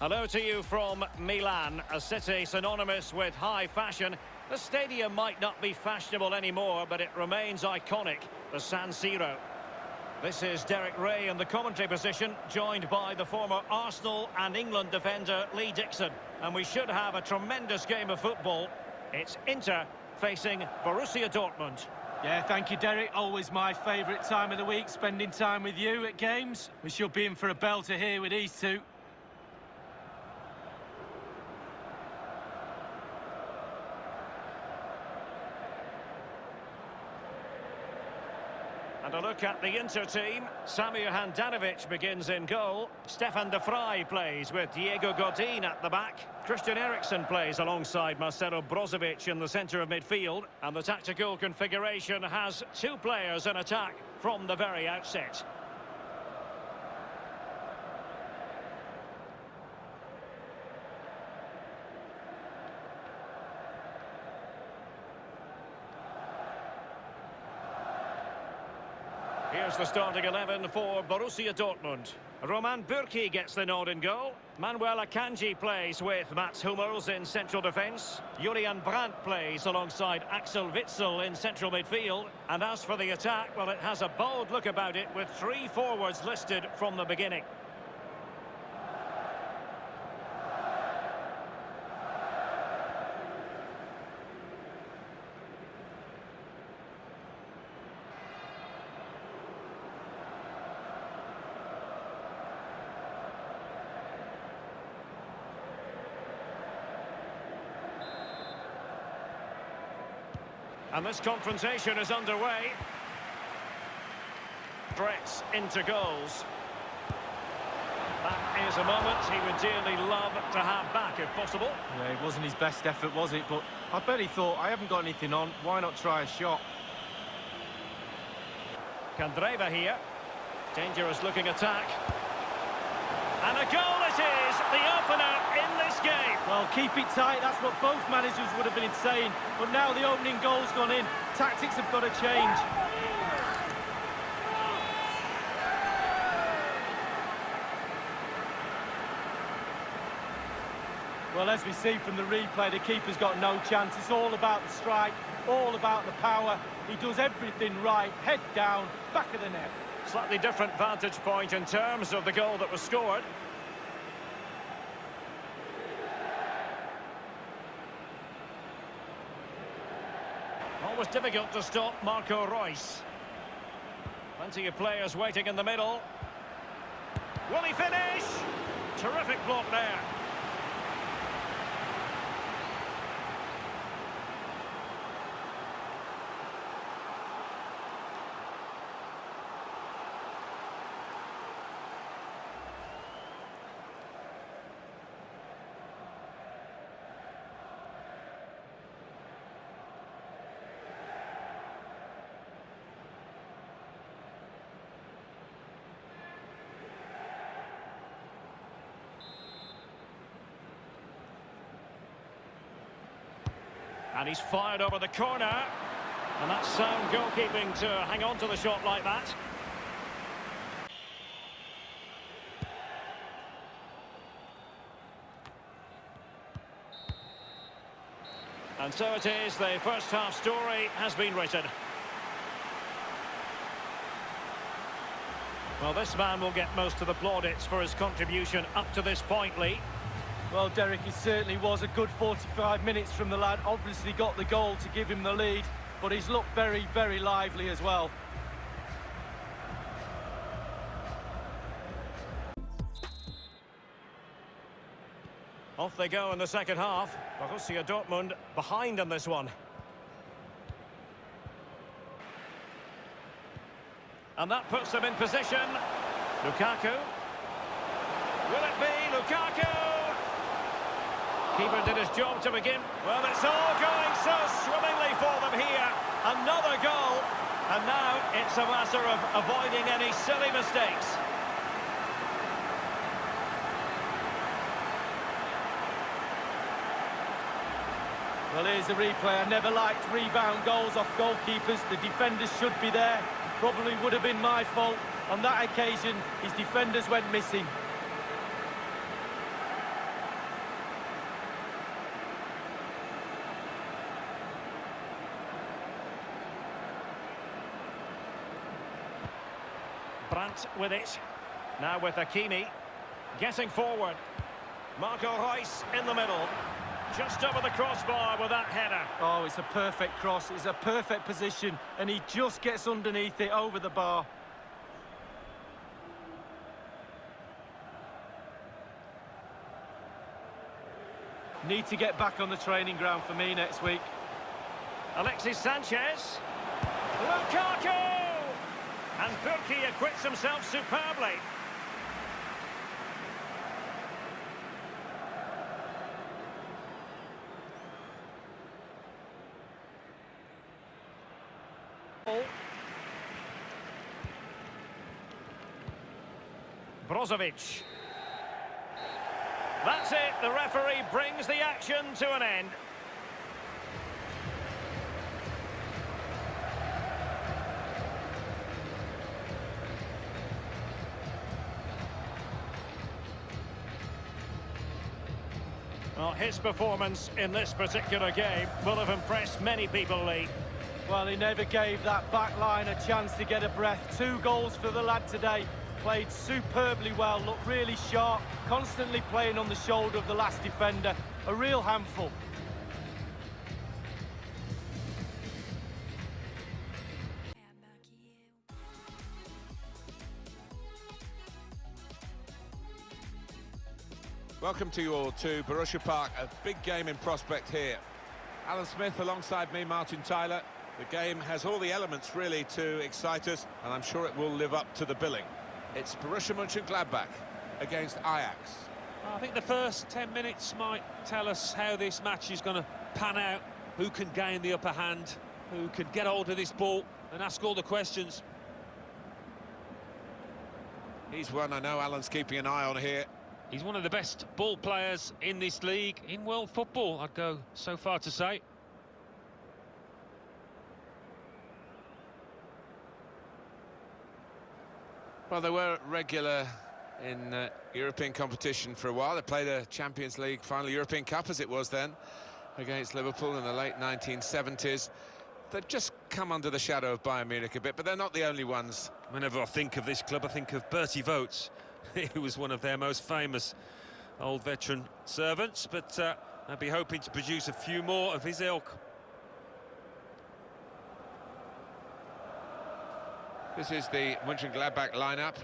Hello to you from Milan, a city synonymous with high fashion. The stadium might not be fashionable anymore, but it remains iconic, the San Siro. This is Derek Ray in the commentary position, joined by the former Arsenal and England defender Lee Dixon. And we should have a tremendous game of football. It's Inter facing Borussia Dortmund. Yeah, thank you, Derek. Always my favourite time of the week, spending time with you at games. We should be in for a belter here with these two. And a look at the Inter team. Samir Handanovic begins in goal. Stefan de Vrij plays with Diego Godin at the back. Christian Eriksen plays alongside Marcelo Brozovic in the centre of midfield. And the tactical configuration has two players in attack from the very outset. Here's the starting 11 for Borussia Dortmund. Roman Bürki gets the nod in goal. Manuel Akanji plays with Mats Hummels in central defence. Julian Brandt plays alongside Axel Witsel in central midfield. And as for the attack, well, it has a bold look about it with three forwards listed from the beginning. And this confrontation is underway. Threats into goals. That is a moment he would dearly love to have back if possible. Yeah, it wasn't his best effort, was it? But I bet he thought, I haven't got anything on, why not try a shot? Candreva here. Dangerous looking attack. And a goal it is, the opener in this game. Well, keep it tight, that's what both managers would have been saying. But now the opening goal's gone in. Tactics have got to change. Well, as we see from the replay, the keeper's got no chance. It's all about the strike, all about the power. He does everything right, head down, back of the net. Slightly different vantage point in terms of the goal that was scored. Always difficult to stop Marco Reus. Plenty of players waiting in the middle. Will he finish? Terrific block there. And he's fired over the corner. And that's sound goalkeeping to hang on to the shot like that. And so it is, the first half story has been written. Well, this man will get most of the plaudits for his contribution up to this point, Lee. Well, Derek, it certainly was a good 45 minutes from the lad. Obviously got the goal to give him the lead, but he's looked very, very lively as well. Off they go in the second half. Borussia Dortmund behind in this one. And that puts them in position. Lukaku. Will it be Lukaku? Keeper did his job to begin. Well, it's all going so swimmingly for them here. Another goal. And now it's a matter of avoiding any silly mistakes. Well, here's the replay. I never liked rebound goals off goalkeepers. The defenders should be there. Probably would have been my fault. On that occasion, his defenders went missing. Brandt with it. Now with Hakimi. Getting forward. Marco Reus in the middle. Just over the crossbar with that header. Oh, it's a perfect cross. It's a perfect position. And he just gets underneath it over the bar. Need to get back on the training ground for me next week. Alexis Sanchez. Lukaku! And Burki acquits himself superbly. Brozovic. That's it, the referee brings the action to an end. Well, his performance in this particular game will have impressed many people, Lee. Well, he never gave that back line a chance to get a breath. 2 goals for the lad today. Played superbly well, looked really sharp, constantly playing on the shoulder of the last defender. A real handful. Welcome to you all to Borussia Park, a big game in prospect here. Alan Smith alongside me, Martin Tyler. The game has all the elements really to excite us, and I'm sure it will live up to the billing. It's Borussia Mönchengladbach against Ajax. I think the first 10 minutes might tell us how this match is going to pan out, who can gain the upper hand, who can get hold of this ball and ask all the questions. He's one I know Alan's keeping an eye on here. He's one of the best ball players in this league, in world football, I'd go so far to say. Well, they were regular in European competition for a while. They played a Champions League final, European Cup as it was then, against Liverpool in the late 1970s. They've just come under the shadow of Bayern Munich a bit, but they're not the only ones. Whenever I think of this club, I think of Bertie Voets. He was one of their most famous old veteran servants, but I'd be hoping to produce a few more of his ilk. This is the Mönchengladbach lineup.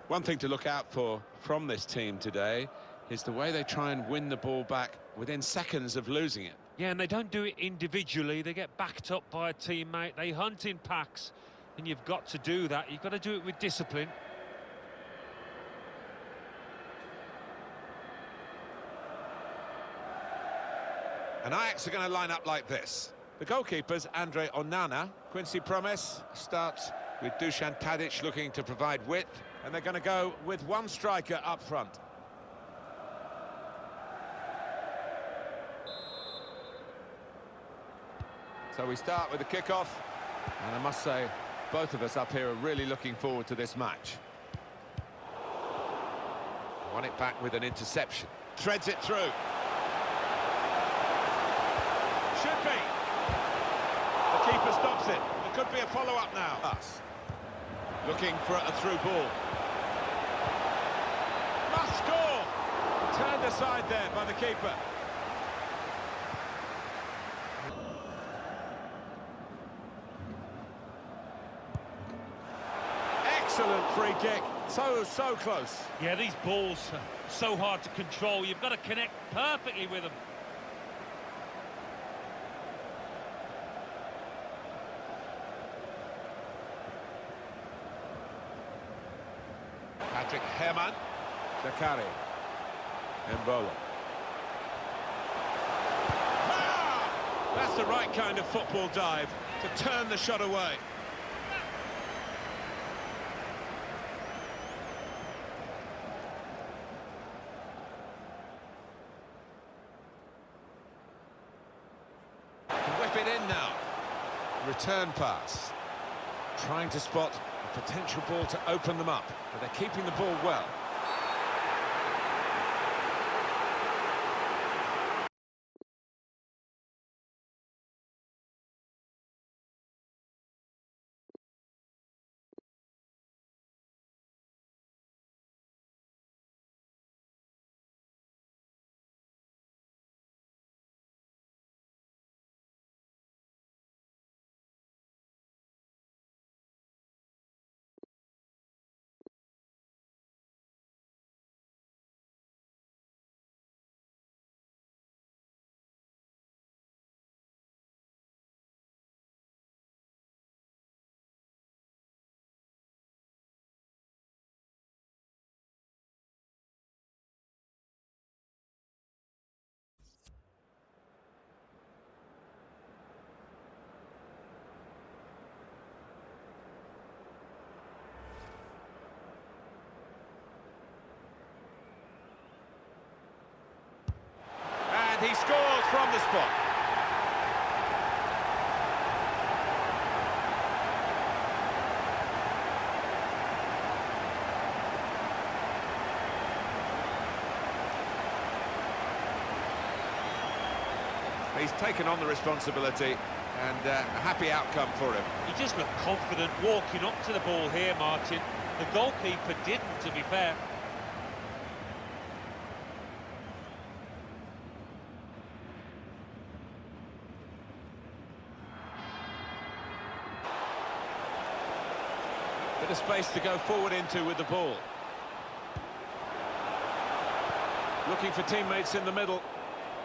One thing to look out for from this team today is the way they try and win the ball back within seconds of losing it. Yeah, and they don't do it individually. They get backed up by a teammate. They hunt in packs, and you've got to do that. You've got to do it with discipline. And Ajax are going to line up like this. The goalkeepers, Andre Onana, Quincy Promes, starts with Dusan Tadic looking to provide width, and they're going to go with one striker up front. So we start with the kickoff, and I must say, both of us up here are really looking forward to this match. Won it back with an interception. Threads it through. Should be. The keeper stops it. There could be a follow-up now. Us. Looking for a through ball. Must score! Turned aside there by the keeper. Excellent free kick. So close. Yeah, these balls are so hard to control. You've got to connect perfectly with them. Patrick Herrmann. Zakari. Mbolo. Ah! That's the right kind of football dive to turn the shot away. Whip it in now. Return pass. Trying to spot a potential ball to open them up, but they're keeping the ball well. And he scores from the spot. He's taken on the responsibility, and a happy outcome for him. He just looked confident walking up to the ball here, Martin. The goalkeeper didn't, to be fair. Bit of space to go forward into with the ball. Looking for teammates in the middle.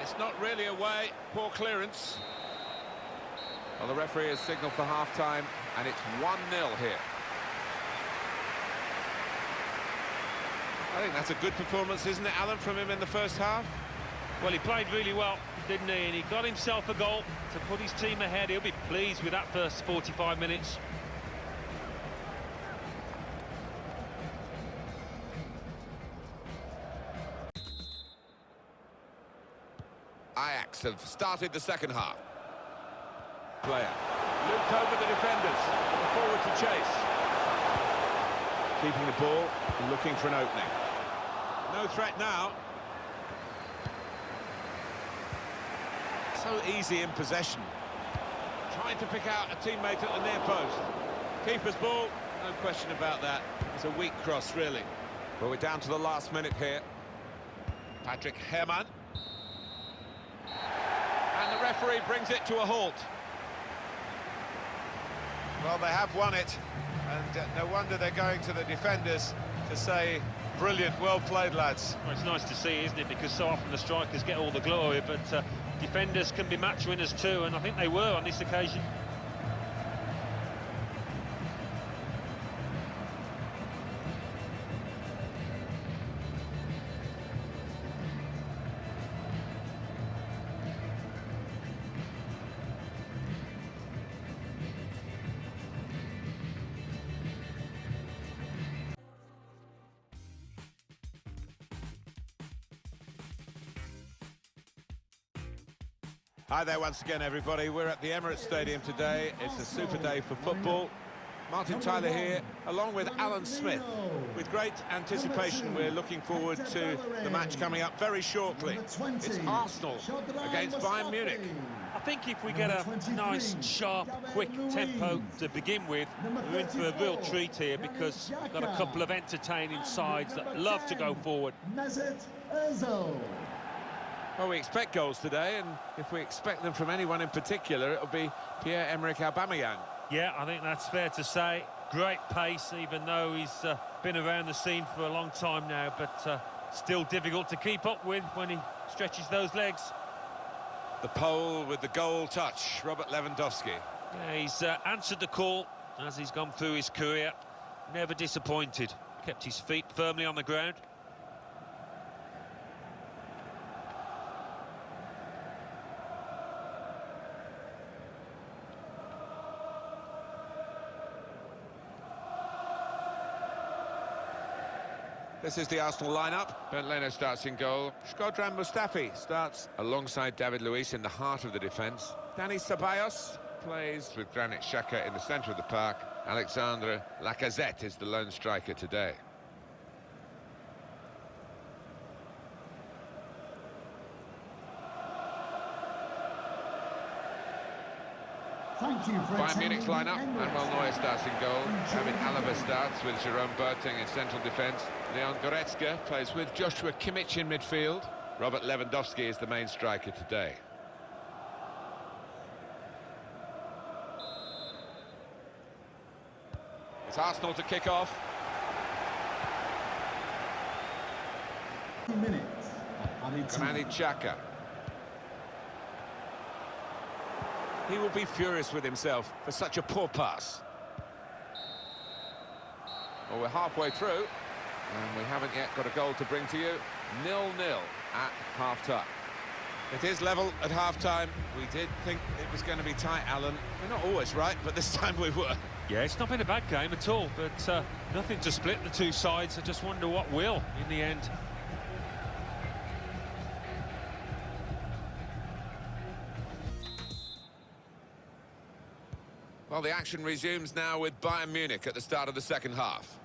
It's not really away, poor clearance. Well, the referee has signalled for half-time, and it's 1-0 here. I think that's a good performance, isn't it, Alan, from him in the first half? Well, he played really well, didn't he? And he got himself a goal to put his team ahead. He'll be pleased with that first 45 minutes. Ajax have started the second half. Player. Looped over the defenders. Forward to chase. Keeping the ball, looking for an opening. No threat now. So easy in possession. Trying to pick out a teammate at the near post. Keeper's ball, no question about that. It's a weak cross, really. Well, we're down to the last minute here. Patrick Herrmann. And the referee brings it to a halt. Well, they have won it, and no wonder they're going to the defenders to say, brilliant, well played, lads. Well, it's nice to see, isn't it? Because so often the strikers get all the glory, but defenders can be match winners too, and I think they were on this occasion. Hi there once again, everybody. We're at the Emirates Stadium today. It's a super day for football. Martin Tyler here, along with Alan Smith. With great anticipation, we're looking forward to the match coming up very shortly. It's Arsenal against Bayern Munich. I think if we get a nice, sharp, quick tempo to begin with, we're in for a real treat here, because we've got a couple of entertaining sides that love to go forward. Well, we expect goals today, and if we expect them from anyone in particular, it'll be Pierre-Emerick Aubameyang. Yeah, I think that's fair to say. Great pace, even though he's been around the scene for a long time now, but still difficult to keep up with when he stretches those legs. The pole with the goal touch, Robert Lewandowski. Yeah, he's answered the call as he's gone through his career. Never disappointed. Kept his feet firmly on the ground. This is the Arsenal lineup. Bernd Leno starts in goal. Shkodran Mustafi starts alongside David Luiz in the heart of the defence. Dani Ceballos plays with Granit Xhaka in the centre of the park. Alexandre Lacazette is the lone striker today. Thank you for Bayern Munich's lineup. Manuel Neuer starts in goal. David Alaba starts with Jerome Boateng in central defence. Leon Goretzka plays with Joshua Kimmich in midfield. Robert Lewandowski is the main striker today. It's Arsenal to kick off. 2 minutes. Granit Xhaka. He will be furious with himself for such a poor pass. Well, we're halfway through, and we haven't yet got a goal to bring to you. 0-0 at half-time. It is level at half-time. We did think it was going to be tight, Alan. We're not always right, but this time we were. Yeah, it's not been a bad game at all, but nothing to split the two sides. I just wonder what will in the end. Well, the action resumes now with Bayern Munich at the start of the second half.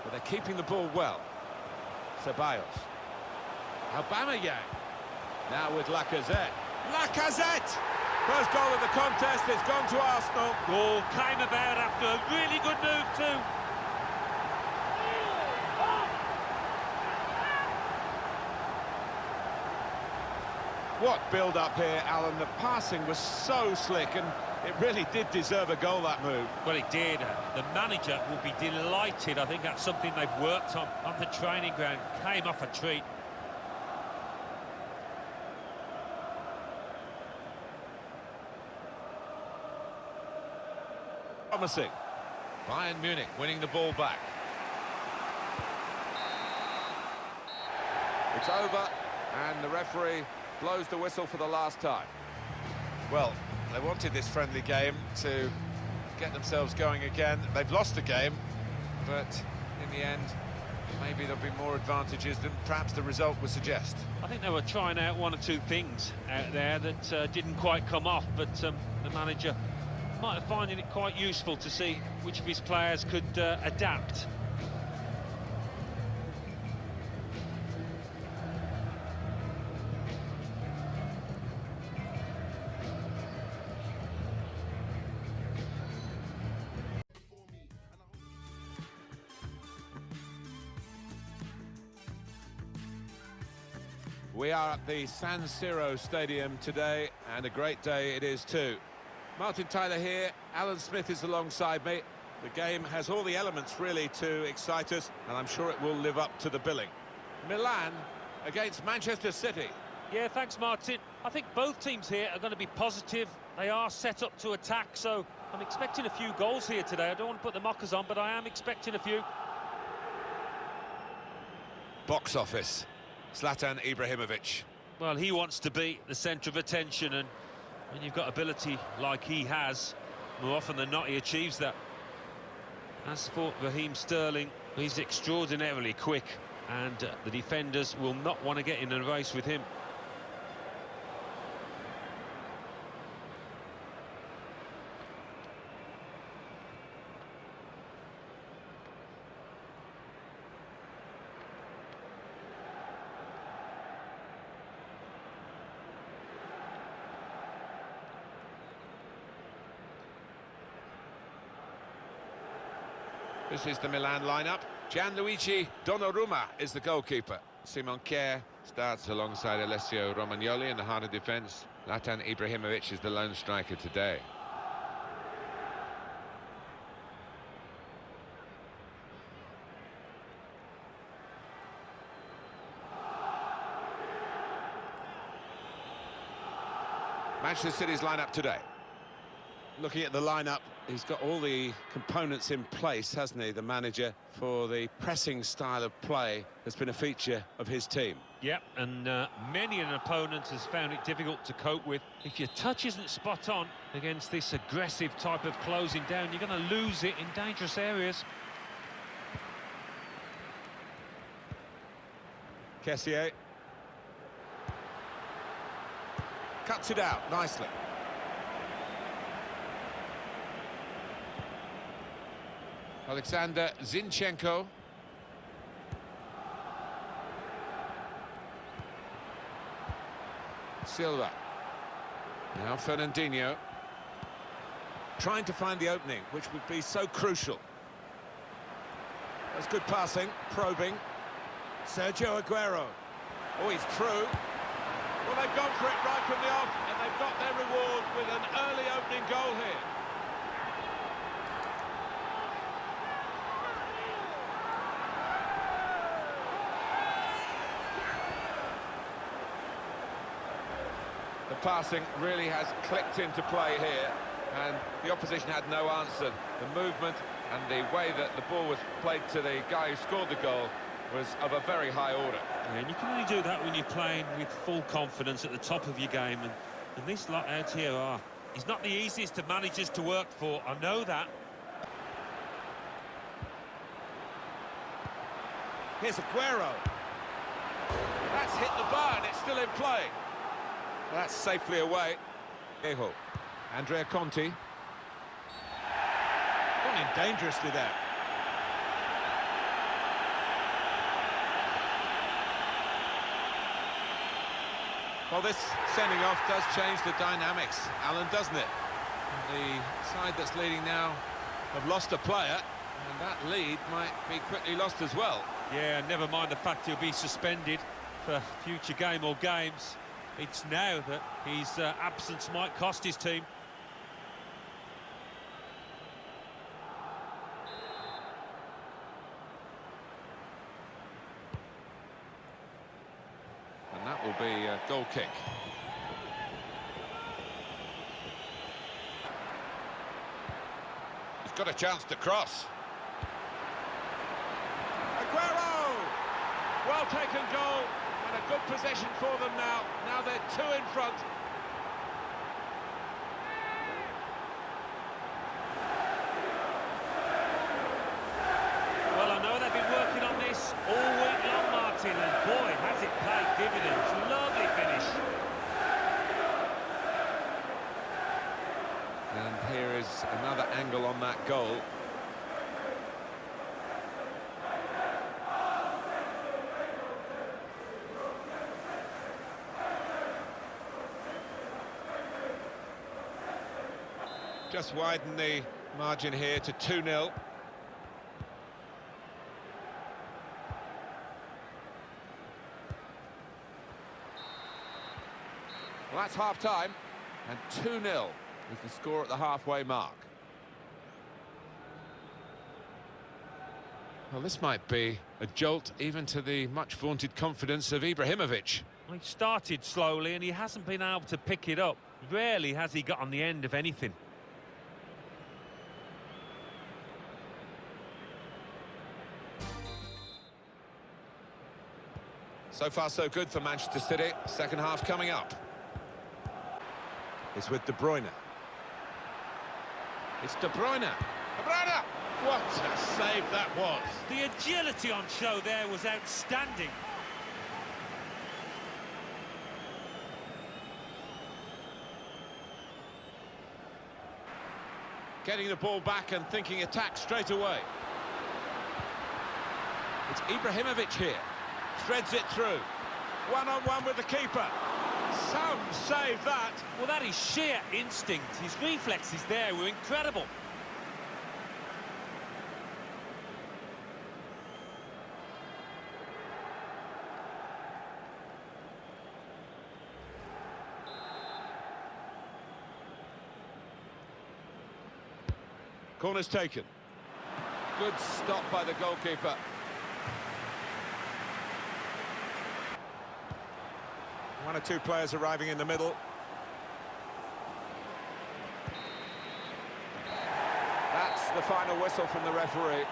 But they're keeping the ball well. Ceballos. Aubameyang. Now with Lacazette. Lacazette! First goal of the contest, it's gone to Arsenal. Goal came about after a really good move too. What build-up here, Alan. The passing was so slick, and it really did deserve a goal, that move. Well, it did. The manager will be delighted. I think that's something they've worked on the training ground. Came off a treat. Promising. Bayern Munich winning the ball back. It's over, and the referee blows the whistle for the last time. Well, they wanted this friendly game to get themselves going again. They've lost the game, but in the end, maybe there'll be more advantages than perhaps the result would suggest. I think they were trying out one or two things out there that didn't quite come off, but the manager might have found it quite useful to see which of his players could adapt. We are at the San Siro Stadium today, and a great day it is too. Martin Tyler here, Alan Smith is alongside me. The game has all the elements really to excite us, and I'm sure it will live up to the billing. Milan against Manchester City. Yeah, thanks, Martin. I think both teams here are going to be positive. They are set up to attack, so I'm expecting a few goals here today. I don't want to put the mockers on, but I am expecting a few. Box office. Zlatan Ibrahimovic. Well, he wants to be the centre of attention, and when you've got ability like he has, more often than not he achieves that. As for Raheem Sterling, he's extraordinarily quick, and the defenders will not want to get in a race with him. This is the Milan lineup. Gianluigi Donnarumma is the goalkeeper. Simon Kjær starts alongside Alessio Romagnoli in the heart of defence. Zlatan Ibrahimovic is the lone striker today. Manchester City's lineup today. Looking at the lineup, he's got all the components in place, hasn't he, the manager, for the pressing style of play that's been a feature of his team. Yep, and many an opponent has found it difficult to cope with. If your touch isn't spot on against this aggressive type of closing down, you're going to lose it in dangerous areas. Kessié. Cuts it out nicely. Alexander Zinchenko. Silva. Now Fernandinho. Trying to find the opening, which would be so crucial. That's good passing, probing. Sergio Aguero. Oh, he's through. Well, they've gone for it right from the off, and they've got their reward with an early opening goal here. The passing really has clicked into play here, and the opposition had no answer. The movement and the way that the ball was played to the guy who scored the goal was of a very high order. And you can only do that when you're playing with full confidence at the top of your game, and this lot out here are. He's not the easiest of managers to work for, I know that. Here's Aguero. That's hit the bar and it's still in play. That's safely away. Ejo. Andrea Conti. Gone in dangerously there. Well, this sending off does change the dynamics, Alan, doesn't it? The side that's leading now have lost a player, and that lead might be quickly lost as well. Yeah, never mind the fact he'll be suspended for future game or games. It's now that his absence might cost his team. And that will be a goal kick. He's got a chance to cross. Aguero! Well taken goal, and a good possession for them now. Now they're two in front. Well, I know they've been working on this all week long, Martin, and boy, has it paid dividends. Lovely finish. And here is another angle on that goal. Just widen the margin here to 2-0. Well, that's half-time, and 2-0 is the score at the halfway mark. Well, this might be a jolt even to the much-vaunted confidence of Ibrahimovic. Well, he started slowly and he hasn't been able to pick it up. Rarely has he got on the end of anything. So far, so good for Manchester City. Second half coming up. It's with De Bruyne. It's De Bruyne. De Bruyne! What a save that was. The agility on show there was outstanding. Getting the ball back and thinking attack straight away. It's Ibrahimovic here. Threads it through. One-on-one with the keeper. Some save that. Well, that is sheer instinct. His reflexes there were incredible. Corner's taken. Good stop by the goalkeeper. One or two players arriving in the middle. That's the final whistle from the referee.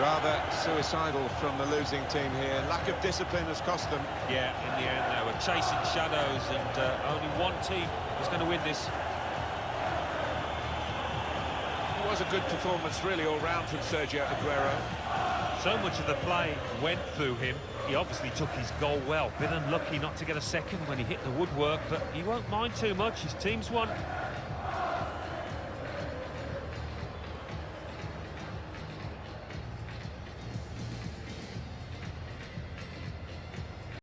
Rather suicidal from the losing team here. Lack of discipline has cost them. Yeah, in the end they were chasing shadows and only one team was going to win this. It was a good performance really all round from Sergio Aguero. So much of the play went through him. He obviously took his goal well. Bit unlucky not to get a second when he hit the woodwork, but he won't mind too much. His team's won.